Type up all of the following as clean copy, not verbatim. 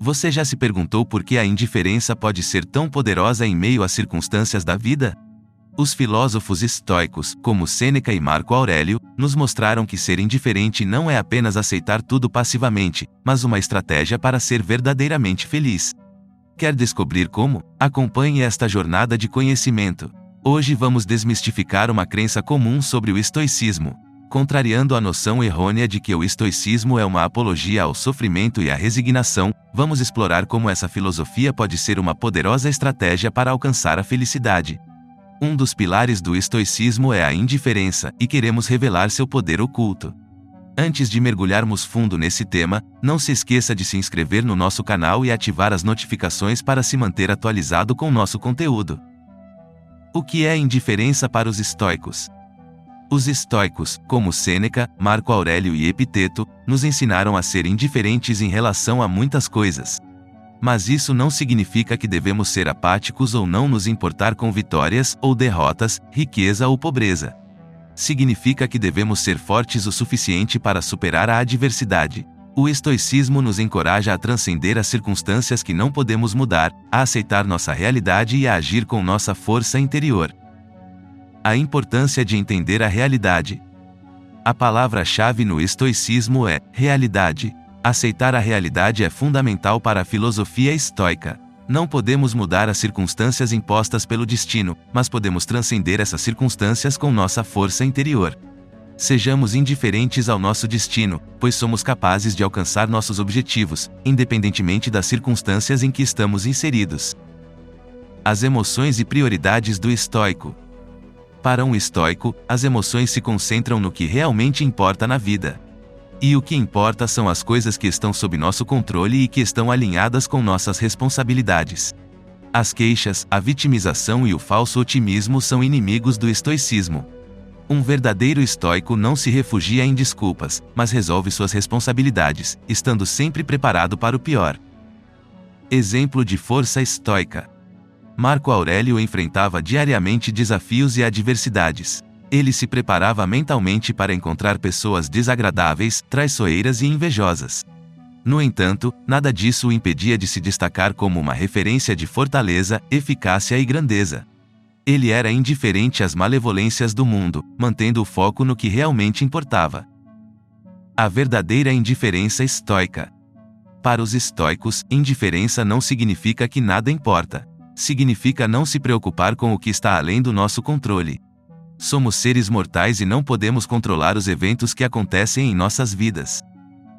Você já se perguntou por que a indiferença pode ser tão poderosa em meio às circunstâncias da vida? Os filósofos estoicos, como Sêneca e Marco Aurélio, nos mostraram que ser indiferente não é apenas aceitar tudo passivamente, mas uma estratégia para ser verdadeiramente feliz. Quer descobrir como? Acompanhe esta jornada de conhecimento. Hoje vamos desmistificar uma crença comum sobre o estoicismo. Contrariando a noção errônea de que o estoicismo é uma apologia ao sofrimento e à resignação, vamos explorar como essa filosofia pode ser uma poderosa estratégia para alcançar a felicidade. Um dos pilares do estoicismo é a indiferença, e queremos revelar seu poder oculto. Antes de mergulharmos fundo nesse tema, não se esqueça de se inscrever no nosso canal e ativar as notificações para se manter atualizado com nosso conteúdo. O que é indiferença para os estoicos? Os estoicos, como Sêneca, Marco Aurélio e Epiteto, nos ensinaram a ser indiferentes em relação a muitas coisas. Mas isso não significa que devemos ser apáticos ou não nos importar com vitórias ou derrotas, riqueza ou pobreza. Significa que devemos ser fortes o suficiente para superar a adversidade. O estoicismo nos encoraja a transcender as circunstâncias que não podemos mudar, a aceitar nossa realidade e a agir com nossa força interior. A importância de entender a realidade. A palavra-chave no estoicismo é realidade. Aceitar a realidade é fundamental para a filosofia estoica. Não podemos mudar as circunstâncias impostas pelo destino, mas podemos transcender essas circunstâncias com nossa força interior. Sejamos indiferentes ao nosso destino, pois somos capazes de alcançar nossos objetivos, independentemente das circunstâncias em que estamos inseridos. As emoções e prioridades do estoico. Para um estoico, as emoções se concentram no que realmente importa na vida. E o que importa são as coisas que estão sob nosso controle e que estão alinhadas com nossas responsabilidades. As queixas, a vitimização e o falso otimismo são inimigos do estoicismo. Um verdadeiro estoico não se refugia em desculpas, mas resolve suas responsabilidades, estando sempre preparado para o pior. Exemplo de força estoica. Marco Aurélio enfrentava diariamente desafios e adversidades. Ele se preparava mentalmente para encontrar pessoas desagradáveis, traiçoeiras e invejosas. No entanto, nada disso o impedia de se destacar como uma referência de fortaleza, eficácia e grandeza. Ele era indiferente às malevolências do mundo, mantendo o foco no que realmente importava. A verdadeira indiferença estoica. Para os estoicos, indiferença não significa que nada importa. Significa não se preocupar com o que está além do nosso controle. Somos seres mortais e não podemos controlar os eventos que acontecem em nossas vidas.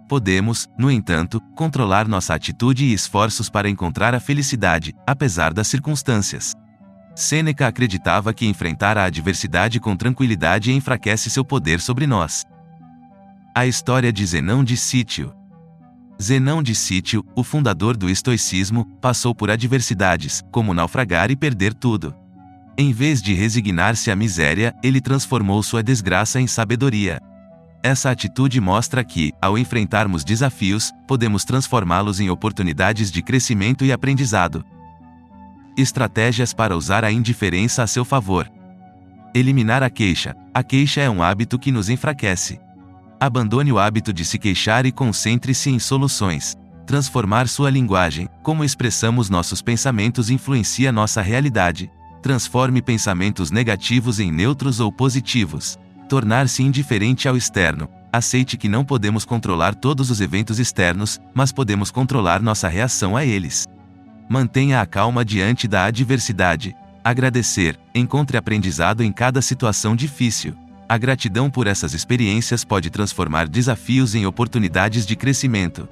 Podemos, no entanto, controlar nossa atitude e esforços para encontrar a felicidade, apesar das circunstâncias. Sêneca acreditava que enfrentar a adversidade com tranquilidade enfraquece seu poder sobre nós. A história de Zenão de Cítio. Zenão de Cítio, o fundador do estoicismo, passou por adversidades, como naufragar e perder tudo. Em vez de resignar-se à miséria, ele transformou sua desgraça em sabedoria. Essa atitude mostra que, ao enfrentarmos desafios, podemos transformá-los em oportunidades de crescimento e aprendizado. Estratégias para usar a indiferença a seu favor. Eliminar a queixa. A queixa é um hábito que nos enfraquece. Abandone o hábito de se queixar e concentre-se em soluções. Transformar sua linguagem, como expressamos nossos pensamentos, influencia nossa realidade. Transforme pensamentos negativos em neutros ou positivos. Tornar-se indiferente ao externo. Aceite que não podemos controlar todos os eventos externos, mas podemos controlar nossa reação a eles. Mantenha a calma diante da adversidade. Agradecer. Encontre aprendizado em cada situação difícil. A gratidão por essas experiências pode transformar desafios em oportunidades de crescimento.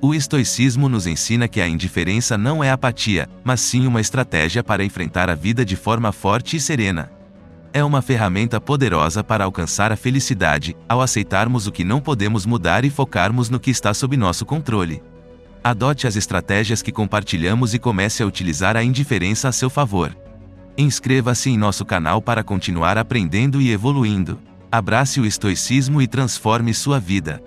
O estoicismo nos ensina que a indiferença não é apatia, mas sim uma estratégia para enfrentar a vida de forma forte e serena. É uma ferramenta poderosa para alcançar a felicidade, ao aceitarmos o que não podemos mudar e focarmos no que está sob nosso controle. Adote as estratégias que compartilhamos e comece a utilizar a indiferença a seu favor. Inscreva-se em nosso canal para continuar aprendendo e evoluindo. Abrace o estoicismo e transforme sua vida.